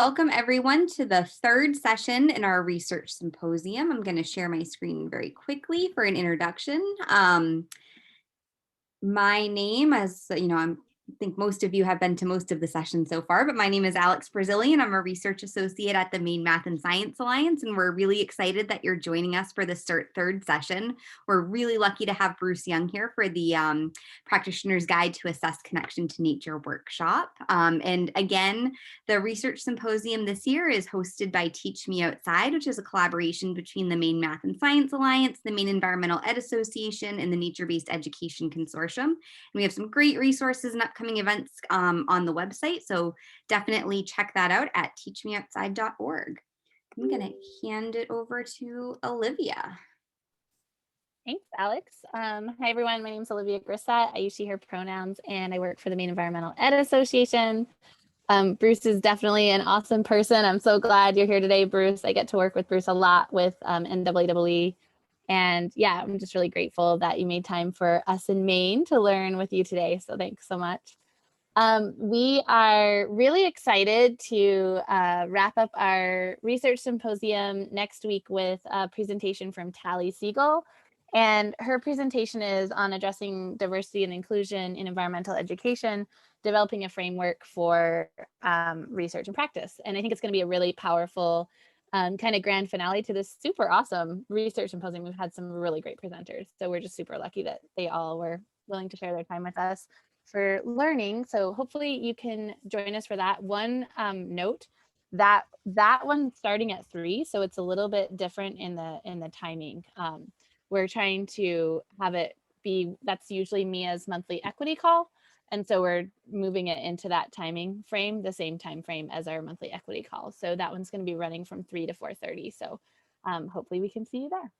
Welcome everyone to the third session in our research symposium. I'm going to share my screen very quickly for an introduction. My name, as you know, I think most of you have been to most of the sessions so far, but my name is Alex Brazilian. I'm a research associate at the Maine Math and Science Alliance, and we're really excited that you're joining us for this third session. We're really lucky to have Bruce Young here for the Practitioner's Guide to Assess Connection to Nature workshop. And again, the research symposium this year is hosted by Teach Me Outside, which is a collaboration between the Maine Math and Science Alliance, the Maine Environmental Ed Association, and the Nature-Based Education Consortium. And we have some great resources and upcoming events on the website, so definitely check that out at teachmeoutside.org. I'm going to hand it over to Olivia. Thanks, Alex. Hi, everyone. My name is Olivia Grissett. I use she, her pronouns, and I work for the Maine Environmental Ed Association. Bruce is definitely an awesome person. I'm so glad you're here today, Bruce. I get to work with Bruce a lot with NAAE. And yeah, I'm just really grateful that you made time for us in Maine to learn with you today. So thanks so much. We are really excited to wrap up our research symposium next week with a presentation from Tally Siegel. And her presentation is on addressing diversity and inclusion in environmental education, developing a framework for research and practice. And I think it's going to be a really powerful kind of grand finale to this super awesome research symposium. We've had some really great presenters. So we're just super lucky that they all were willing to share their time with us for learning. So hopefully you can join us for that. One note, that one's starting at 3, so it's a little bit different in the timing. We're trying to have it be, that's usually Mia's monthly equity call. And so we're moving it into that timing frame, the same time frame as our monthly equity call. So that one's going to be running from 3 to 4:30. So hopefully we can see you there.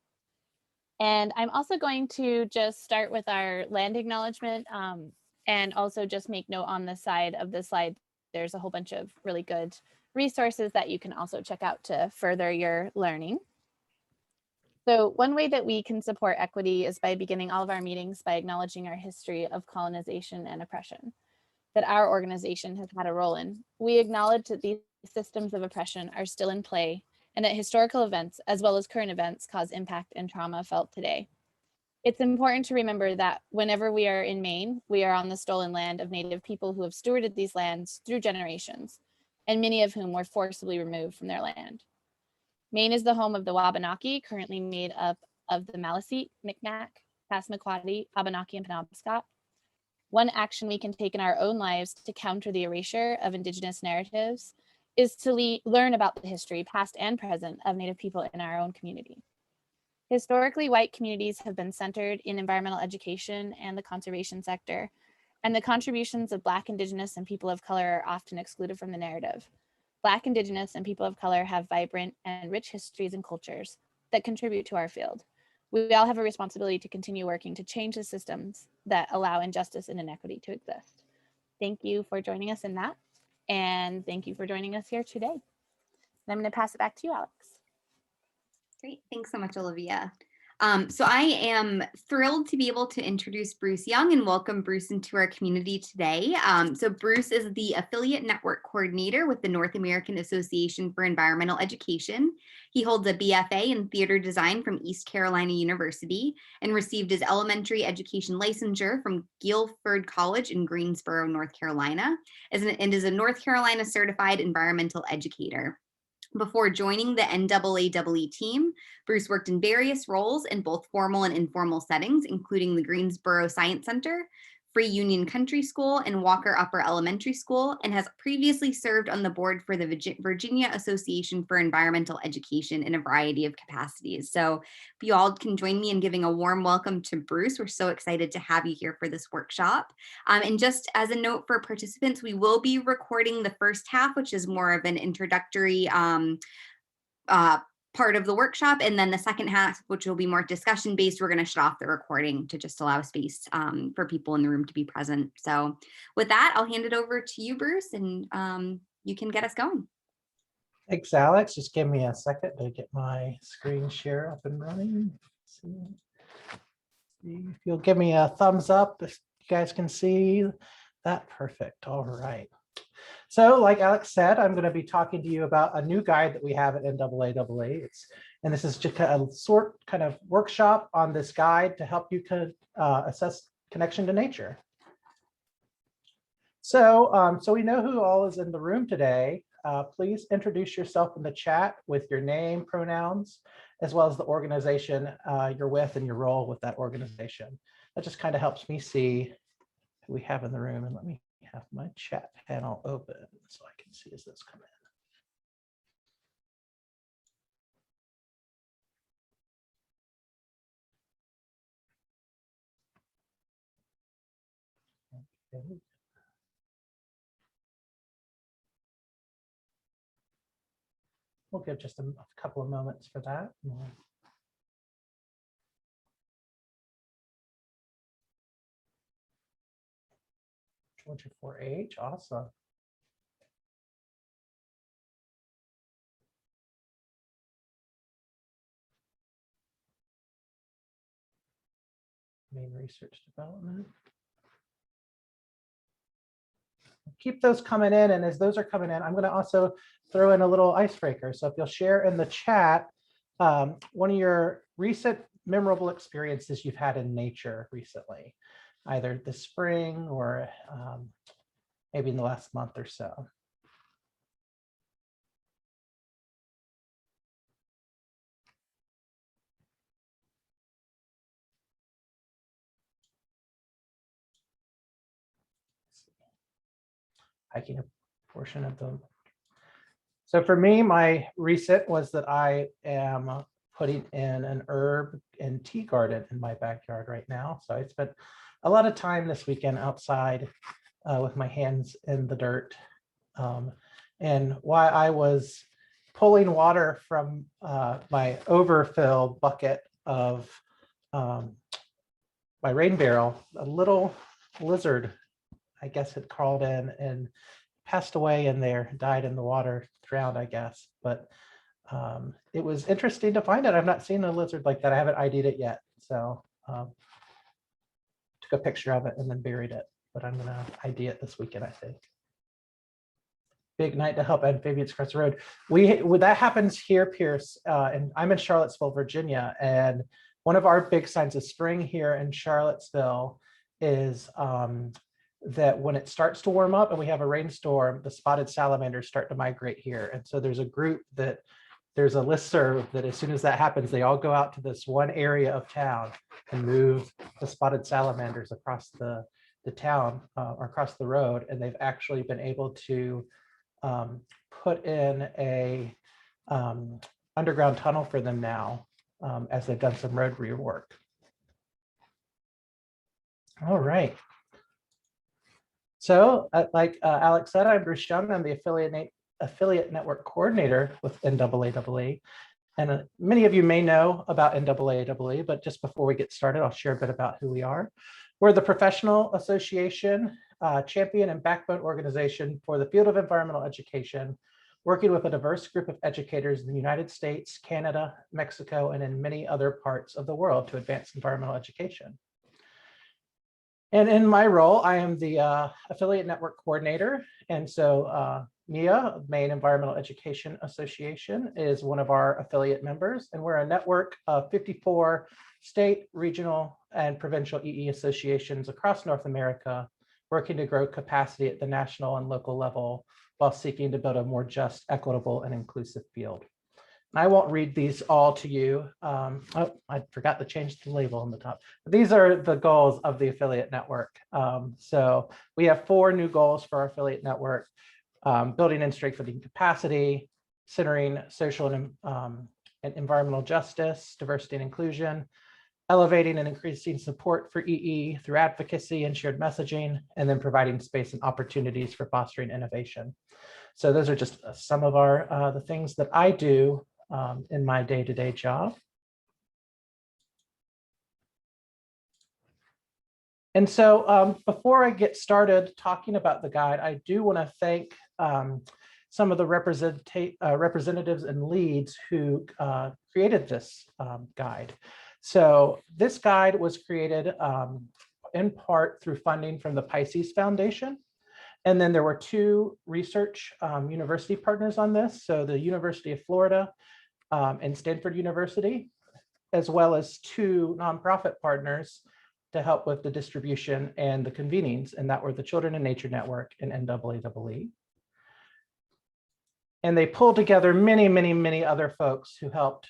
And I'm also going to just start with our land acknowledgement and also just make note on the side of the slide. There's a whole bunch of really good resources that you can also check out to further your learning. So one way that we can support equity is by beginning all of our meetings by acknowledging our history of colonization and oppression that our organization has had a role in. We acknowledge that these systems of oppression are still in play and that historical events as well as current events cause impact and trauma felt today. It's important to remember that whenever we are in Maine, we are on the stolen land of Native people who have stewarded these lands through generations, and many of whom were forcibly removed from their land. Maine is the home of the Wabanaki, currently made up of the Maliseet, Micmac, Passamaquoddy, Abenaki, and Penobscot. One action we can take in our own lives to counter the erasure of Indigenous narratives is to learn about the history, past and present, of Native people in our own community. Historically, white communities have been centered in environmental education and the conservation sector, and the contributions of Black, Indigenous, and people of color are often excluded from the narrative. Black, Indigenous, and people of color have vibrant and rich histories and cultures that contribute to our field. We all have a responsibility to continue working to change the systems that allow injustice and inequity to exist. Thank you for joining us in that, and thank you for joining us here today. And I'm going to pass it back to you, Alex. Great, thanks so much, Olivia. So I am thrilled to be able to introduce Bruce Young and welcome Bruce into our community today. So Bruce is the Affiliate Network Coordinator with the North American Association for Environmental Education. He holds a BFA in Theater Design from East Carolina University and received his elementary education licensure from Guilford College in Greensboro, North Carolina, and is a North Carolina certified environmental educator. Before joining the NAAE team, Bruce worked in various roles in both formal and informal settings, including the Greensboro Science Center, Free Union Country School, and Walker Upper Elementary School, and has previously served on the board for the Virginia Association for Environmental Education in a variety of capacities. So if you all can join me in giving a warm welcome to Bruce. We're so excited to have you here for this workshop. And just as a note for participants, we will be recording the first half, which is more of an introductory part of the workshop, and then the second half, which will be more discussion based, we're going to shut off the recording to just allow space for people in the room to be present. So with that, I'll hand it over to you, Bruce, and you can get us going. Thanks, Alex. Just give me a second to get my screen share up and running. See if you'll give me a thumbs up if you guys can see that. Perfect. All right. So like Alex said, I'm going to be talking to you about a new guide that we have at NAAA. And this is just a sort kind of workshop on this guide to help you assess connection to nature. So, so we know who all is in the room today. Please introduce yourself in the chat with your name, pronouns, as well as the organization you're with and your role with that organization. That just kind of helps me see who we have in the room. And let me have my chat panel open so I can see as this come in. Okay. We'll give just a couple of moments for that. 24H, awesome. Main research development. Keep those coming in, and as those are coming in, I'm going to also throw in a little icebreaker. So if you'll share in the chat one of your recent memorable experiences you've had in nature recently, either this spring or maybe in the last month or so. Hiking a portion of them. So for me, my recent was that I am putting in an herb and tea garden in my backyard right now. So I spent a lot of time this weekend outside with my hands in the dirt. And while I was pulling water from my overfill bucket of my rain barrel, a little lizard, I guess, had crawled in and passed away in there, died in the water, drowned, I guess. But it was interesting to find it. I've not seen a lizard like that. I haven't ID'd it yet. So took a picture of it and then buried it. But I'm gonna ID it this weekend, I think. Big night to help amphibians cross the road. That happens here, Pierce, and I'm in Charlottesville, Virginia. And one of our big signs of spring here in Charlottesville is that when it starts to warm up and we have a rainstorm, the spotted salamanders start to migrate here. And so there's a group there's a listserv that as soon as that happens, they all go out to this one area of town and move the spotted salamanders across the town or across the road. And they've actually been able to put in a underground tunnel for them now as they've done some road rework. All right. So like Alex said, I'm Bruce Young. I'm the affiliate network coordinator with NAAA. And many of you may know about NAAA, but just before we get started, I'll share a bit about who we are. We're the professional association, champion and backbone organization for the field of environmental education, working with a diverse group of educators in the United States, Canada, Mexico, and in many other parts of the world to advance environmental education. And in my role, I am the affiliate network coordinator. And so MIA, Maine Environmental Education Association, is one of our affiliate members. And we're a network of 54 state, regional, and provincial EE associations across North America, working to grow capacity at the national and local level while seeking to build a more just, equitable, and inclusive field. I won't read these all to you. Oh, I forgot to change the label on the top. But these are the goals of the affiliate network. So we have 4 new goals for our affiliate network: building and strengthening capacity, centering social and environmental justice, diversity and inclusion, elevating and increasing support for EE through advocacy and shared messaging, and then providing space and opportunities for fostering innovation. So those are just some of the things that I do in my day-to-day job. And so before I get started talking about the guide, I do want to thank some of the representatives and leads who created this guide. So this guide was created in part through funding from the Pisces Foundation. And then there were two research university partners on this. So the University of Florida and Stanford University, as well as two nonprofit partners to help with the distribution and the convenings, and that were the Children in Nature Network and NAAE. And they pulled together many, many, many other folks who helped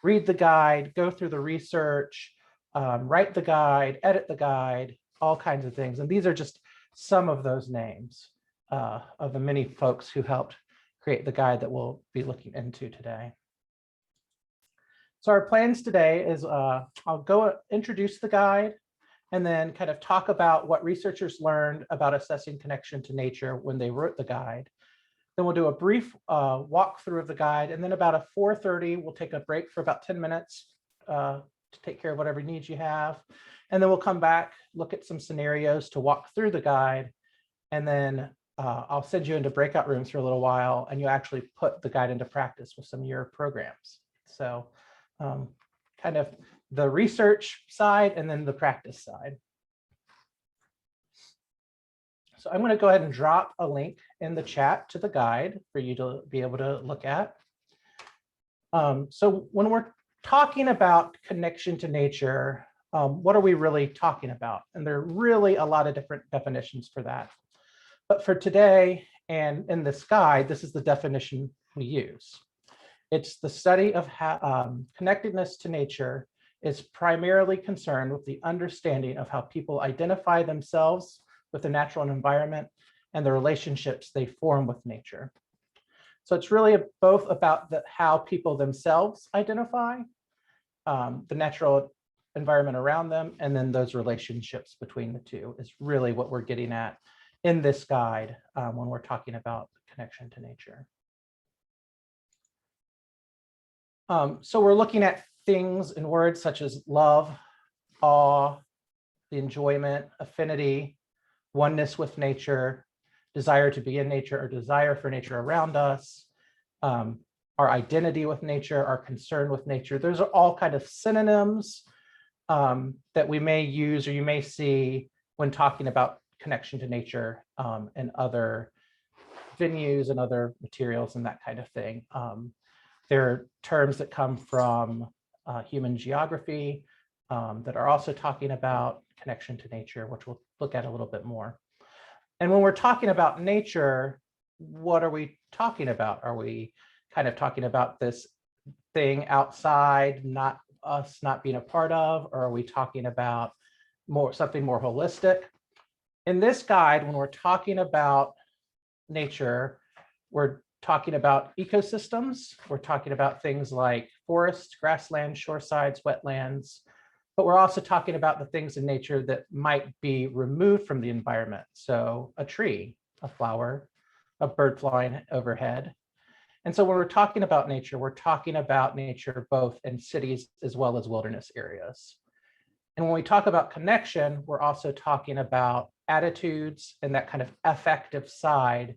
read the guide, go through the research, write the guide, edit the guide, all kinds of things. And these are just some of those names of the many folks who helped create the guide that we'll be looking into today. So our plans today is I'll go introduce the guide and then kind of talk about what researchers learned about assessing connection to nature when they wrote the guide. Then we'll do a brief walkthrough of the guide, and then about at 4:30, we'll take a break for about 10 minutes to take care of whatever needs you have. And then we'll come back, look at some scenarios to walk through the guide, and then I'll send you into breakout rooms for a little while, and you actually put the guide into practice with some of your programs. So kind of the research side and then the practice side. So I'm going to go ahead and drop a link in the chat to the guide for you to be able to look at. So when we're talking about connection to nature, what are we really talking about? And there are really a lot of different definitions for that. But for today and in this guide, this is the definition we use. It's the study of how connectedness to nature is primarily concerned with the understanding of how people identify themselves with the natural environment and the relationships they form with nature. So it's really both about how people themselves identify the natural environment around them, and then those relationships between the two is really what we're getting at in this guide when we're talking about connection to nature. So we're looking at things in words such as love, awe, the enjoyment, affinity, oneness with nature, desire to be in nature or desire for nature around us, our identity with nature, our concern with nature. Those are all kind of synonyms that we may use or you may see when talking about connection to nature and other venues and other materials and that kind of thing. There are terms that come from human geography that are also talking about connection to nature, which we'll look at a little bit more. And when we're talking about nature, what are we talking about? Are we kind of talking about this thing outside, not us not being a part of, or are we talking about something more holistic? In this guide, when we're talking about nature, we're talking about ecosystems. We're talking about things like forests, grasslands, shoresides, wetlands, but we're also talking about the things in nature that might be removed from the environment. So a tree, a flower, a bird flying overhead. And so when we're talking about nature, we're talking about nature both in cities as well as wilderness areas. And when we talk about connection, we're also talking about attitudes and that kind of affective side.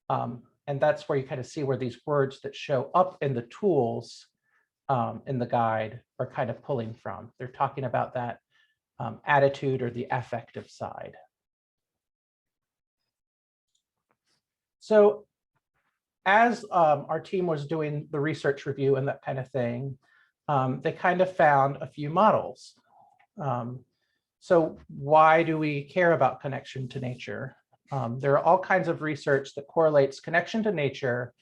And that's where you kind of see where these words that show up in the tools in the guide are kind of pulling from. They're talking about that attitude or the affective side. So as our team was doing the research review and that kind of thing, they kind of found a few models. So why do we care about connection to nature? There are all kinds of research that correlates connection to nature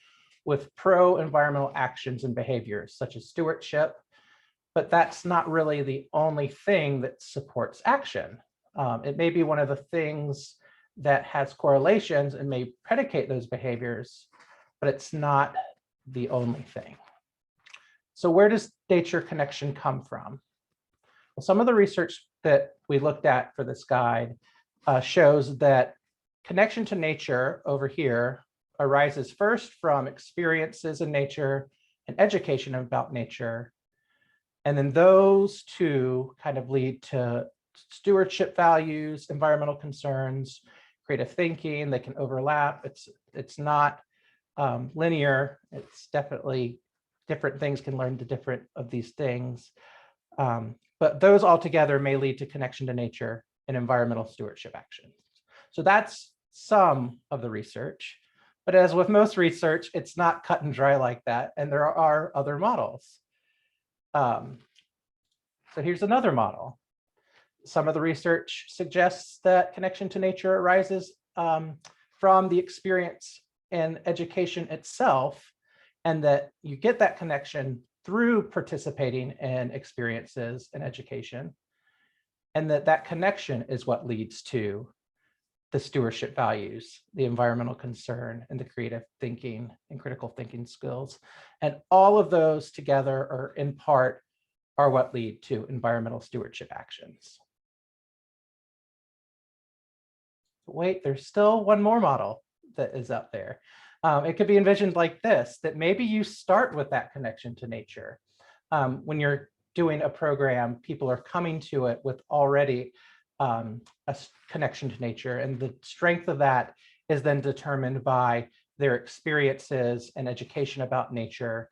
with pro-environmental actions and behaviors, such as stewardship, but that's not really the only thing that supports action. It may be one of the things that has correlations and may predicate those behaviors, but it's not the only thing. So where does nature connection come from? Well, some of the research that we looked at for this guide shows that connection to nature over here arises first from experiences in nature and education about nature. And then those two kind of lead to stewardship values, environmental concerns, creative thinking. They can overlap. It's not linear. It's definitely different things can learn to different of these things. But those all together may lead to connection to nature and environmental stewardship actions. So that's some of the research. But as with most research, it's not cut and dry like that, and there are other models. So here's another model. Some of the research suggests that connection to nature arises from the experience and education itself, and that you get that connection through participating in experiences and education, and that connection is what leads to the stewardship values, the environmental concern, and the creative thinking and critical thinking skills. And all of those together are in part are what lead to environmental stewardship actions. Wait, there's still one more model that is up there. It could be envisioned like this, that maybe you start with that connection to nature. When you're doing a program, people are coming to it with already a connection to nature, and the strength of that is then determined by their experiences and education about nature,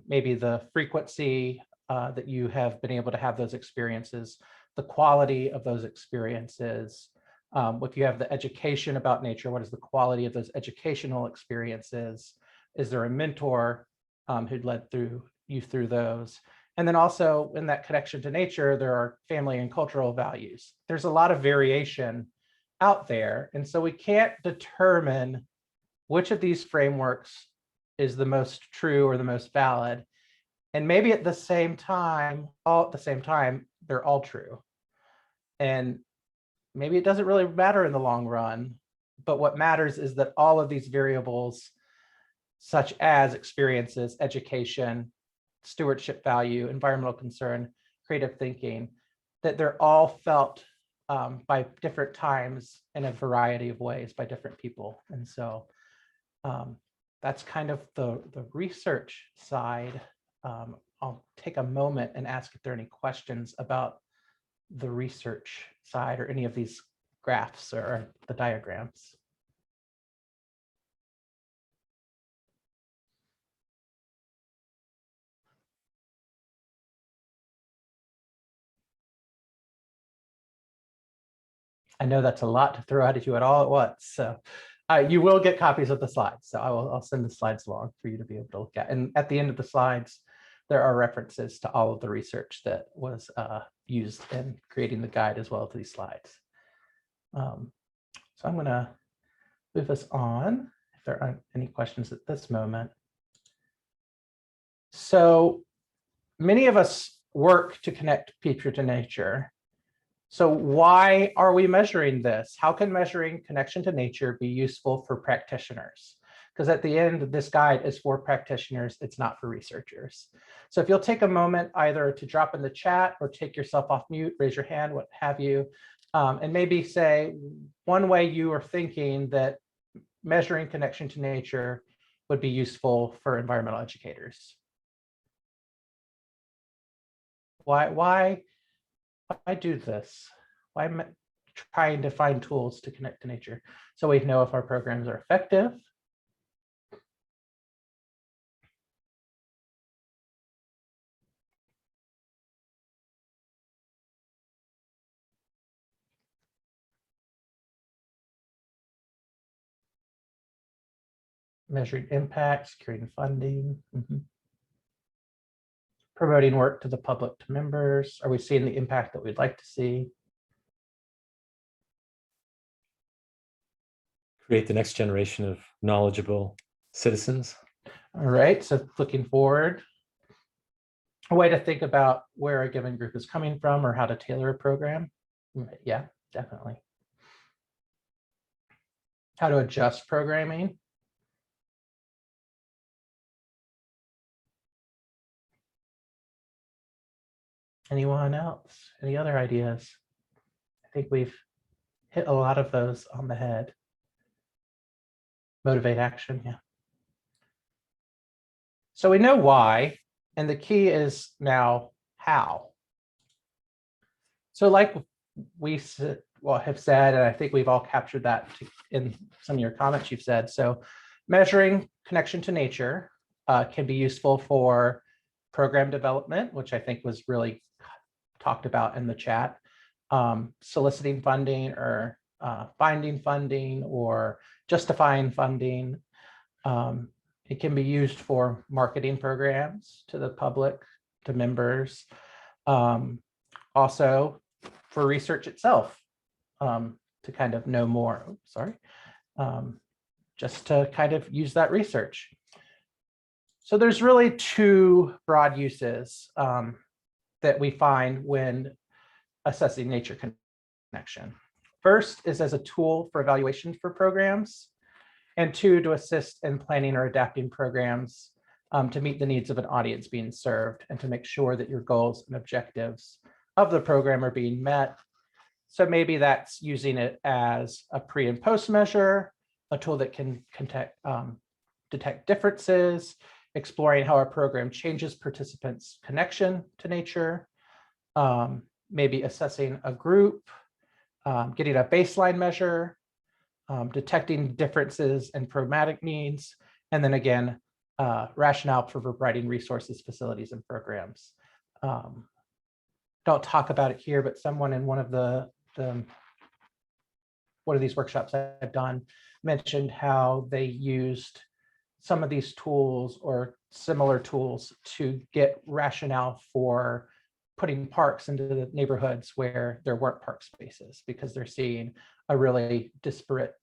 maybe the frequency that you have been able to have those experiences, the quality of those experiences. If you have the education about nature, what is the quality of those educational experiences? Is there a mentor who led you through those? And then also in that connection to nature, there are family and cultural values. There's a lot of variation out there. And so we can't determine which of these frameworks is the most true or the most valid. And maybe at the same time, they're all true. And maybe it doesn't really matter in the long run, but what matters is that all of these variables, such as experiences, education, stewardship value, environmental concern, creative thinking, that they're all felt by different times in a variety of ways by different people. And so that's kind of the research side. I'll take a moment and ask if there are any questions about the research side or any of these graphs or the diagrams. I know that's a lot to throw out at you all at once. So you will get copies of the slides. So I'll send the slides along for you to be able to look at. And at the end of the slides, there are references to all of the research that was used in creating the guide as well as these slides. So I'm going to move us on if there aren't any questions at this moment. So many of us work to connect people to nature. So why are we measuring this? How can measuring connection to nature be useful for practitioners? Because at the end, this guide is for practitioners, it's not for researchers. So if you'll take a moment either to drop in the chat or take yourself off mute, raise your hand, what have you, and maybe say one way you are thinking that measuring connection to nature would be useful for environmental educators. Why do this? Why am I trying to find tools to connect to nature so we know if our programs are effective? Measuring impact, securing funding. Promoting work to the public, to members. Are we seeing the impact that we'd like to see? Create the next generation of knowledgeable citizens. All right, so looking forward, a way to think about where a given group is coming from or how to tailor a program. Yeah, definitely. How to adjust programming. Anyone else? Any other ideas? I think we've hit a lot of those on the head. Motivate action, yeah. So we know why, and the key is now how. So like we have said, and I think we've all captured that in some of your comments you've said. So measuring connection to nature can be useful for program development, which I think was really talked about in the chat, soliciting funding or finding funding or justifying funding. It can be used for marketing programs to the public, to members, also for research itself, to kind of know more. Oops, sorry. Just to kind of use that research. So there's really two broad uses that we find when assessing nature connection. First is as a tool for evaluation for programs, and two, to assist in planning or adapting programs to meet the needs of an audience being served and to make sure that your goals and objectives of the program are being met. So maybe that's using it as a pre and post measure, a tool that can detect differences, exploring how our program changes participants' connection to nature, maybe assessing a group, getting a baseline measure, detecting differences in programmatic needs, and then again, rationale for providing resources, facilities, and programs. Don't talk about it here, but someone in one of these workshops I've done mentioned how they used some of these tools or similar tools to get rationale for putting parks into the neighborhoods where there weren't park spaces, because they're seeing a really disparate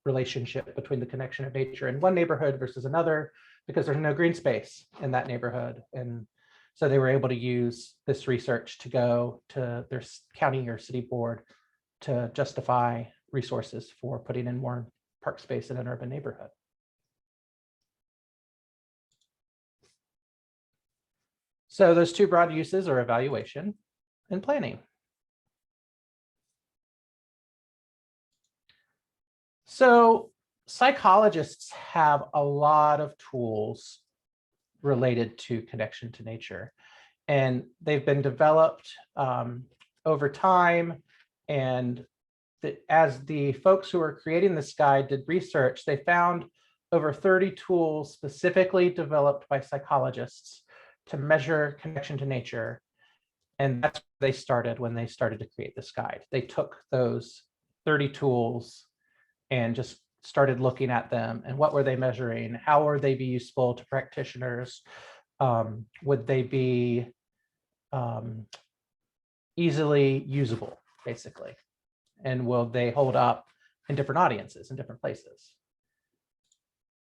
relationship between the connection of nature in one neighborhood versus another, because there's no green space in that neighborhood. And so they were able to use this research to go to their county or city board to justify resources for putting in more park space in an urban neighborhood. So those two broad uses are evaluation and planning. So psychologists have a lot of tools related to connection to nature, and they've been developed over time. And as the folks who are creating this guide did research, they found over 30 tools specifically developed by psychologists to measure connection to nature. And that's where they started when they started to create this guide. They took those 30 tools and just started looking at them and what were they measuring? How would they be useful to practitioners? Would they be easily usable, basically? And will they hold up in different audiences in different places?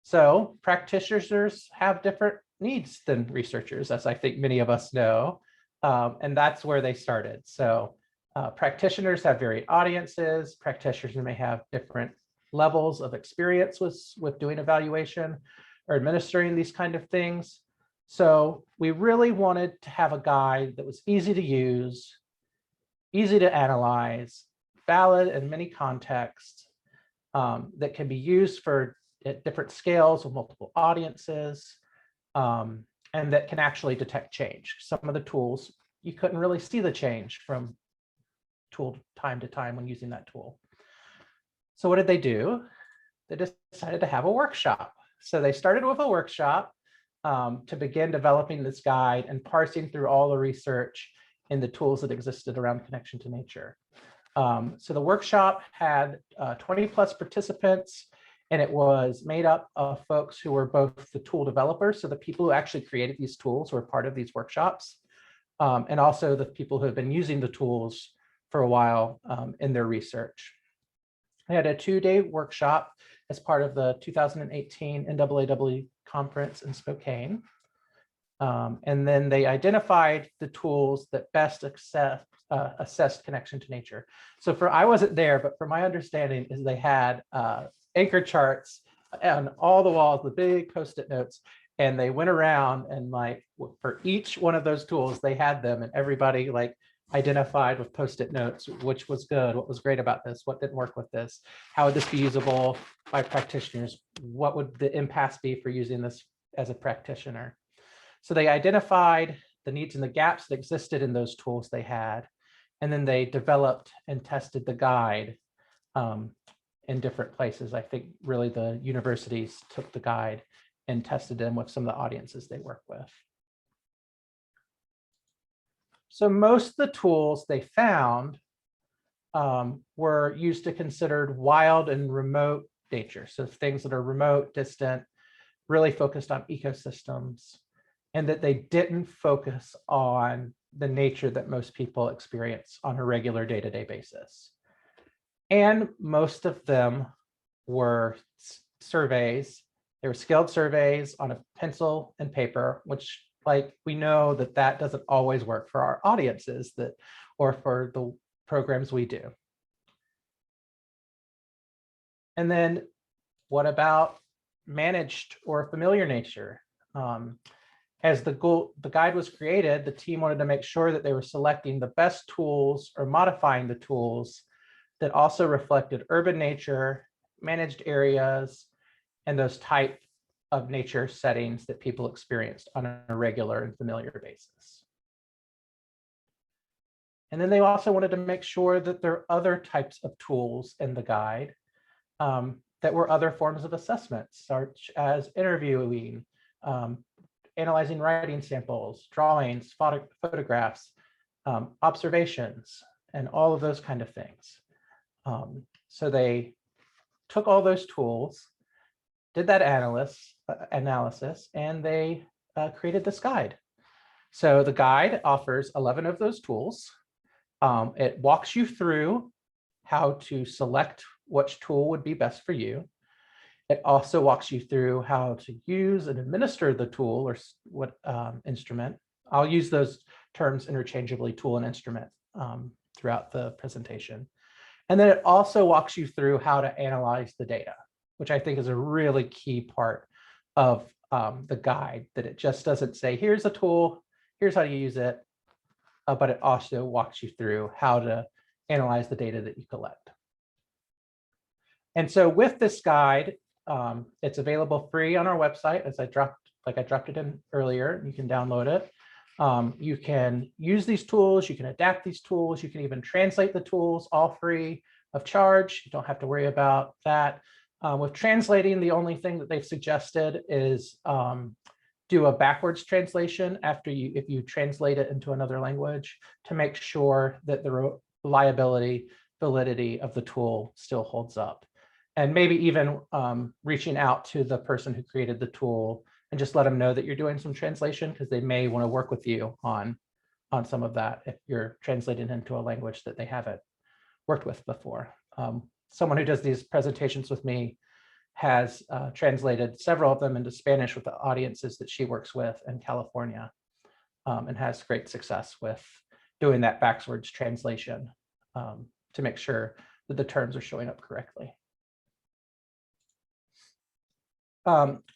So practitioners have different needs than researchers, as I think many of us know, and that's where they started. So practitioners have varied audiences. Practitioners may have different levels of experience with doing evaluation or administering these kind of things. So we really wanted to have a guide that was easy to use, easy to analyze, valid in many contexts, that can be used for at different scales with multiple audiences, and that can actually detect change. Some of the tools, you couldn't really see the change from tool time to time when using that tool. So what did they do? They decided to have a workshop. So they started with a workshop to begin developing this guide and parsing through all the research and the tools that existed around connection to nature. So the workshop had 20 plus participants, and it was made up of folks who were both the tool developers, so the people who actually created these tools were part of these workshops, and also the people who have been using the tools for a while in their research. They had a 2-day workshop as part of the 2018 NAAA conference in Spokane. And then they identified the tools that best assessed connection to nature. So I wasn't there, but from my understanding is they had anchor charts on all the walls, the big Post-it notes, and they went around and like for each one of those tools, they had them, and everybody like identified with Post-it notes, which was good, what was great about this, what didn't work with this, how would this be usable by practitioners, what would the impasse be for using this as a practitioner. So they identified the needs and the gaps that existed in those tools they had, and then they developed and tested the guide in different places. I think really the universities took the guide and tested them with some of the audiences they work with. So most of the tools they found were used to considered wild and remote nature. So things that are remote, distant, really focused on ecosystems, and that they didn't focus on the nature that most people experience on a regular day-to-day basis. And most of them were surveys. They were scaled surveys on a pencil and paper, which, like, we know that that doesn't always work for our audiences that, or for the programs we do. And then what about managed or familiar nature? As the guide was created, the team wanted to make sure that they were selecting the best tools or modifying the tools that also reflected urban nature, managed areas, and those type of nature settings that people experienced on a regular and familiar basis. And then they also wanted to make sure that there are other types of tools in the guide that were other forms of assessments, such as interviewing, analyzing writing samples, drawings, photographs, observations, and all of those kind of things. So they took all those tools, did that analysis, and they created this guide. So the guide offers 11 of those tools. It walks you through how to select which tool would be best for you. It also walks you through how to use and administer the tool or what instrument. I'll use those terms interchangeably, tool and instrument, throughout the presentation. And then it also walks you through how to analyze the data, which I think is a really key part of the guide, that it just doesn't say, here's a tool, here's how you use it, but it also walks you through how to analyze the data that you collect. And so with this guide, it's available free on our website, as I dropped it in earlier. You can download it. You can use these tools, you can adapt these tools, you can even translate the tools, all free of charge. You don't have to worry about that. With translating, the only thing that they've suggested is do a backwards translation if you translate it into another language, to make sure that the reliability, validity of the tool still holds up. And maybe even reaching out to the person who created the tool and just let them know that you're doing some translation, because they may want to work with you on some of that if you're translating into a language that they haven't worked with before. Someone who does these presentations with me has translated several of them into Spanish with the audiences that she works with in California, and has great success with doing that backwards translation to make sure that the terms are showing up correctly.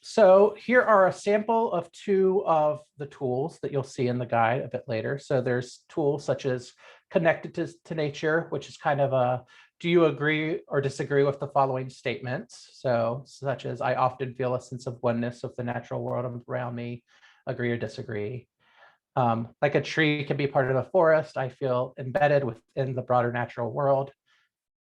So here are a sample of 2 of the tools that you'll see in the guide a bit later. So there's tools such as connected to nature, which is kind of a, do you agree or disagree with the following statements? So such as, I often feel a sense of oneness of the natural world around me, agree or disagree. Like a tree can be part of a forest, I feel embedded within the broader natural world.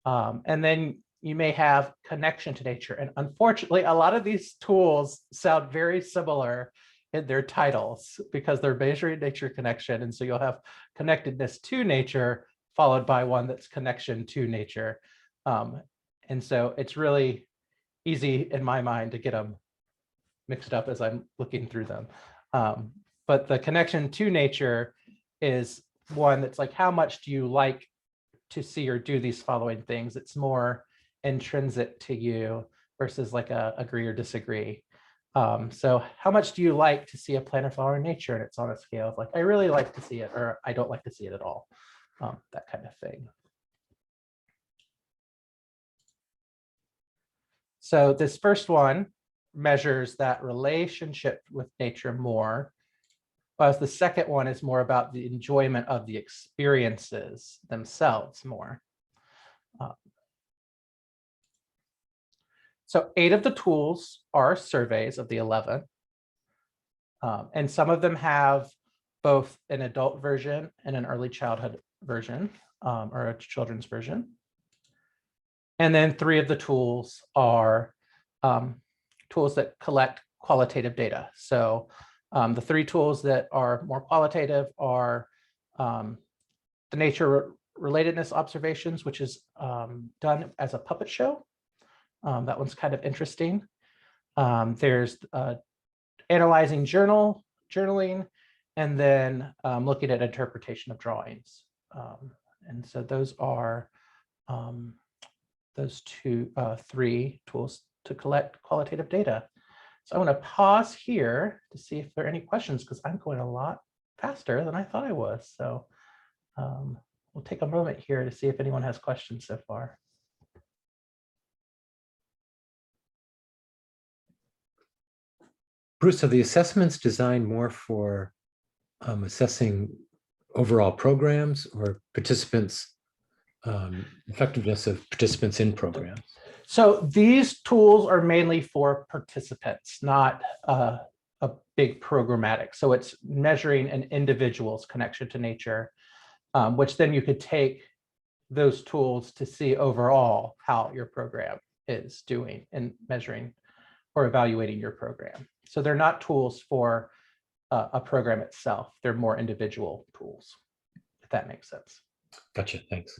And then you may have connection to nature. And unfortunately, a lot of these tools sound very similar in their titles because they're measuring nature connection. And so you'll have connectedness to nature followed by one that's connection to nature. And so it's really easy in my mind to get them mixed up as I'm looking through them. But the connection to nature is one that's like, how much do you like to see or do these following things? It's more intrinsic to you versus like a agree or disagree. So how much do you like to see a plant or flower in nature? And it's on a scale of like, I really like to see it, or I don't like to see it at all. That kind of thing. So this first one measures that relationship with nature more, whereas the second one is more about the enjoyment of the experiences themselves more. So 8 of the tools are surveys of the 11. And some of them have both an adult version and an early childhood version, or a children's version. And then 3 of the tools are tools that collect qualitative data. So the 3 tools that are more qualitative are the nature relatedness observations, which is done as a puppet show. That one's kind of interesting. There's analyzing journaling, and then looking at interpretation of drawings. And so those are those three tools to collect qualitative data. So I'm going to pause here to see if there are any questions, because I'm going a lot faster than I thought I was. So we'll take a moment here to see if anyone has questions so far. Bruce, are the assessments designed more for assessing overall programs or participants, effectiveness of participants in programs? So these tools are mainly for participants, not a big programmatic. So it's measuring an individual's connection to nature, which then you could take those tools to see overall how your program is doing in measuring or evaluating your program. So they're not tools for a program itself. They're more individual tools, if that makes sense. Gotcha, thanks.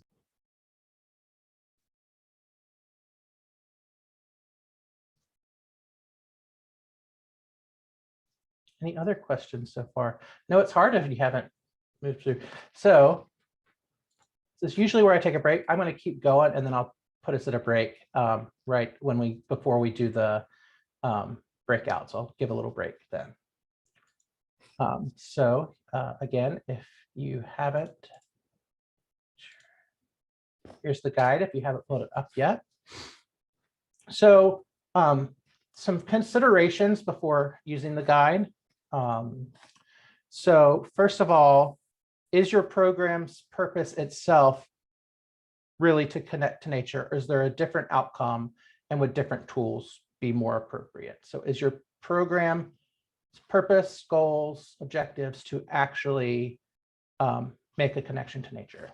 Any other questions so far? No, it's hard if you haven't moved through. So this is usually where I take a break. I'm going to keep going, and then I'll put us at a break right when before we do the breakouts. I'll give a little break then. So again, if you haven't, here's the guide if you haven't pulled it up yet. So some considerations before using the guide. So first of all, is your program's purpose itself really to connect to nature, or is there a different outcome, and would different tools be more appropriate? So is your program's purpose, goals, objectives to actually make a connection to nature?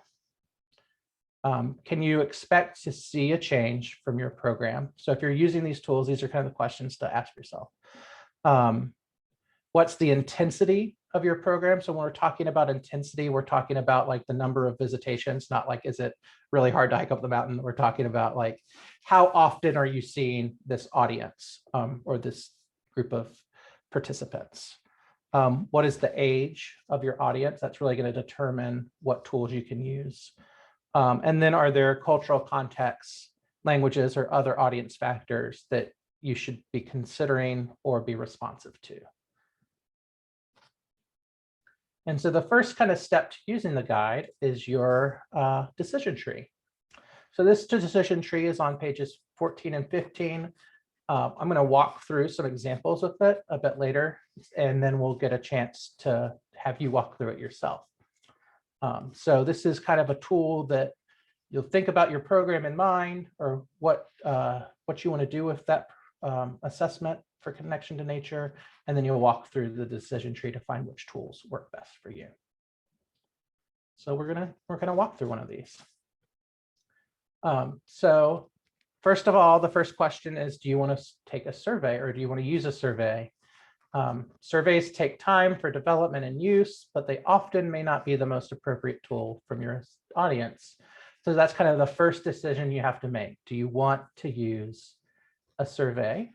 Can you expect to see a change from your program? So if you're using these tools, these are kind of the questions to ask yourself. What's the intensity of your program? So when we're talking about intensity, we're talking about like the number of visitations, not like, is it really hard to hike up the mountain? We're talking about like, how often are you seeing this audience or this group of participants? What is the age of your audience? That's really going to determine what tools you can use. And then are there cultural contexts, languages, or other audience factors that you should be considering or be responsive to? And so the first kind of step to using the guide is your decision tree. So this decision tree is on pages 14 and 15. I'm going to walk through some examples of it a bit later, and then we'll get a chance to have you walk through it yourself. So this is kind of a tool that you'll think about your program in mind, or what you want to do with that assessment for connection to nature, and then you'll walk through the decision tree to find which tools work best for you. So we're gonna walk through one of these. So first of all, the first question is, do you want to take a survey, or do you want to use a survey? Surveys take time for development and use, but they often may not be the most appropriate tool from your audience. So that's kind of the first decision you have to make. Do you want to use a survey?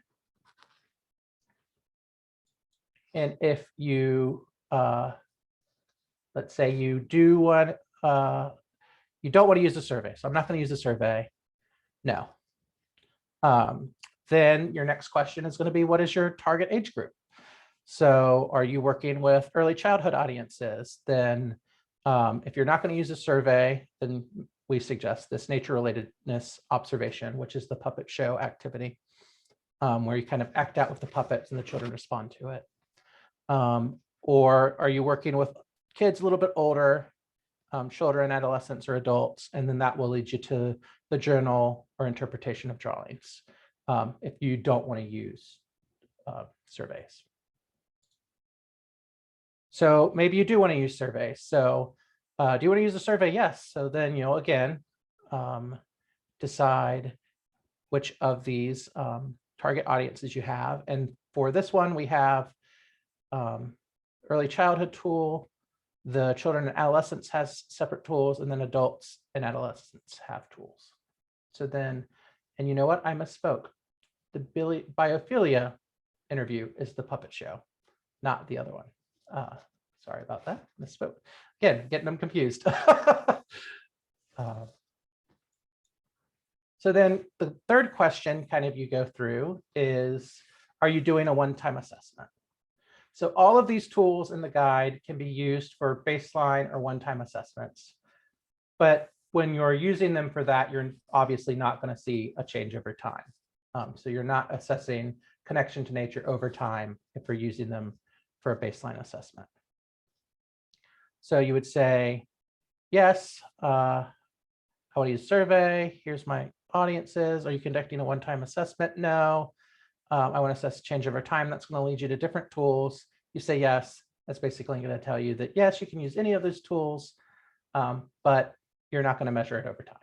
And if you, let's say you do want, you don't want to use a survey, so I'm not going to use a survey. No. Then your next question is going to be, what is your target age group? So are you working with early childhood audiences? Then if you're not going to use a survey, then we suggest this nature relatedness observation, which is the puppet show activity, where you kind of act out with the puppets and the children respond to it. Or are you working with kids a little bit older, children, adolescents, or adults, and then that will lead you to the journal or interpretation of drawings if you don't want to use surveys. So maybe you do want to use surveys. So do you want to use a survey? Yes. So then you'll again decide which of these target audiences you have. And for this one, we have early childhood tool, The children and adolescents has separate tools, and then adults and adolescents have tools. So then, and you know what? I misspoke. The biophilia interview is the puppet show, not the other one. Sorry about that. Misspoke. Again, getting them confused. So then the third question kind of you go through is, are you doing a one-time assessment? So all of these tools in the guide can be used for baseline or one-time assessments. But when you're using them for that, you're obviously not going to see a change over time. So you're not assessing connection to nature over time if you're using them for a baseline assessment. So you would say, yes, how do you survey? Here's my audiences. Are you conducting a one-time assessment? No. I want to assess change over time. That's going to lead you to different tools. You say yes. That's basically going to tell you that, yes, you can use any of those tools, but you're not going to measure it over time.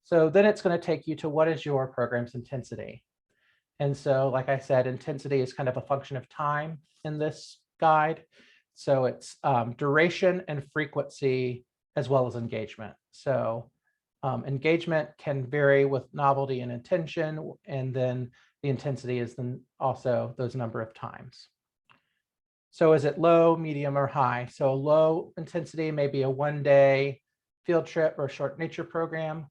So then it's going to take you to what is your program's intensity. And so, like I said, intensity is kind of a function of time in this guide. So it's duration and frequency as well as engagement. So engagement can vary with novelty and intention, and then the intensity is then also those number of times. So is it low, medium, or high? So low intensity may be a one-day field trip or short nature program.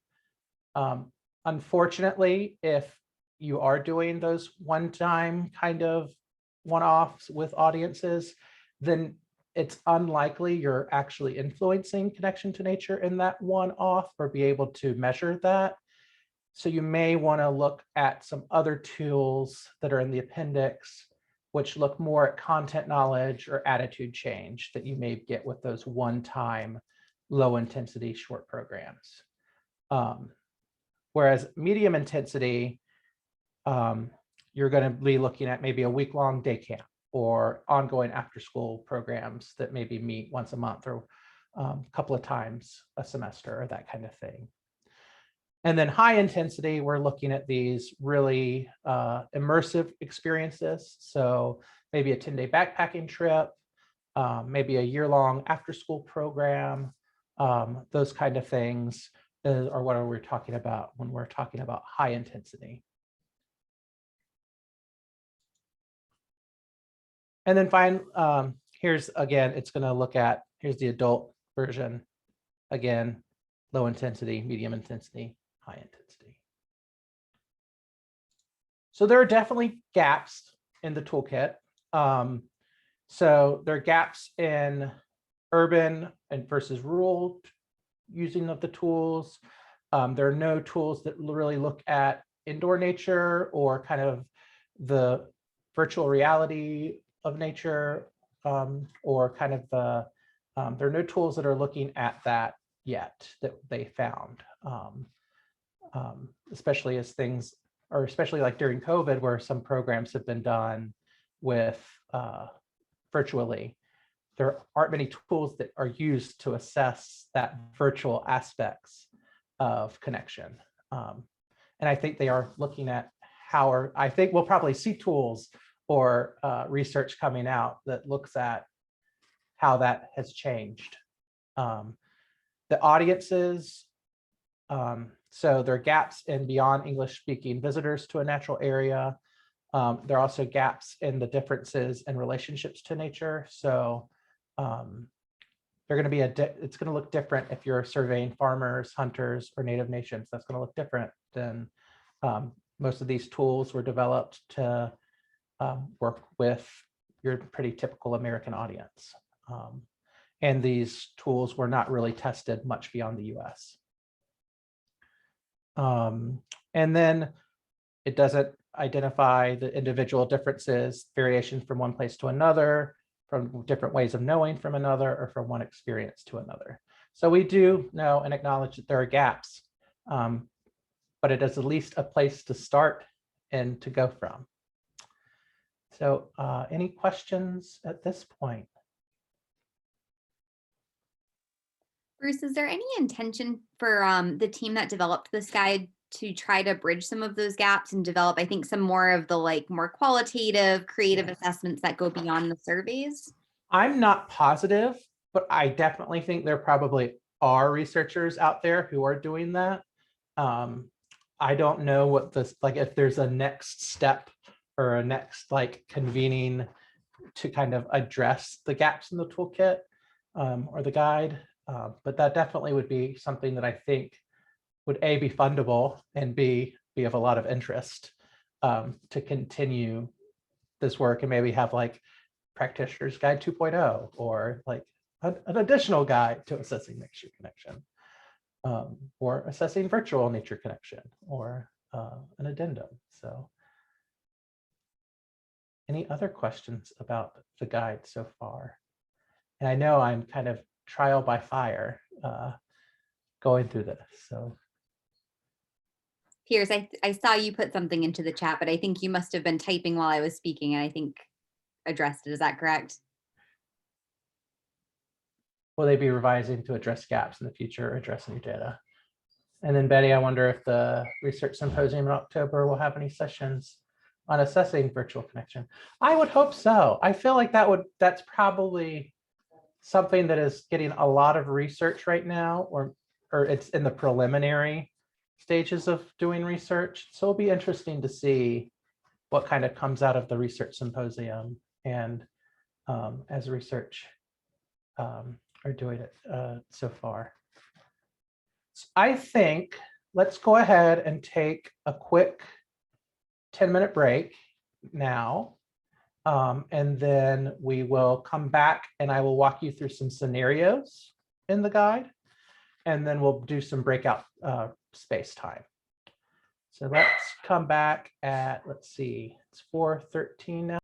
Unfortunately, if you are doing those one-time kind of one-offs with audiences, then it's unlikely you're actually influencing connection to nature in that one-off or be able to measure that. So you may want to look at some other tools that are in the appendix, which look more at content knowledge or attitude change that you may get with those one-time low intensity short programs. Whereas medium intensity, you're going to be looking at maybe a week-long day camp or ongoing after-school programs that maybe meet once a month or a couple of times a semester or that kind of thing. And then high intensity, we're looking at these really immersive experiences. So maybe a 10-day backpacking trip, maybe a year-long after-school program, those kind of things are what we're talking about when we're talking about high intensity. And then here's, again, it's going to look at, here's the adult version. Again, low intensity, medium intensity, high intensity. So there are definitely gaps in the toolkit. So there are gaps in urban and versus rural using of the tools. There are no tools that really look at indoor nature or kind of the virtual reality of nature, or kind of there are no tools that are looking at that yet that they found, especially as things, or especially like during COVID, where some programs have been done with virtually. There aren't many tools that are used to assess that virtual aspects of connection. And I think they are looking at I think we'll probably see tools or research coming out that looks at how that has changed. The audiences, so there are gaps in beyond English speaking visitors to a natural area. There are also gaps in the differences in relationships to nature. So they're going to be it's going to look different if you're surveying farmers, hunters, or native nations. That's going to look different than most of these tools were developed to work with your pretty typical American audience. And these tools were not really tested much beyond the US. And then it doesn't identify the individual differences, variations from one place to another, from different ways of knowing from another, or from one experience to another. So we do know and acknowledge that there are gaps, but it is at least a place to start and to go from. So any questions at this point? Bruce, is there any intention for the team that developed this guide to try to bridge some of those gaps and develop, I think, some more of the more qualitative, creative assessments that go beyond the surveys? I'm not positive, but I definitely think there probably are researchers out there who are doing that. I don't know what this, like, if there's a next step or a next like convening to kind of address the gaps in the toolkit or the guide. But that definitely would be something that I think would A, be fundable, and B, be of a lot of interest to continue this work and maybe have like Practitioner's Guide 2.0 or like an additional guide to assessing nature connection or assessing virtual nature connection or an addendum. So any other questions about the guide so far? And I know I'm kind of trial by fire going through this. So Piers, I saw you put something into the chat, but I think you must have been typing while I was speaking, and I think addressed it. Is that correct? will they be revising to address gaps in the future or address new data? And then Betty, I wonder if the research symposium in October will have any sessions on assessing virtual connection. I would hope so. I feel like that's probably something that is getting a lot of research right now, or it's in the preliminary stages of doing research. So it'll be interesting to see what kind of comes out of the research symposium and as research are doing it so far. So I think let's go ahead and take a quick 10-minute break now. And then we will come back and I will walk you through some scenarios in the guide. And then we'll do some breakout space time. So let's come back at, let's see, it's 4:13 now.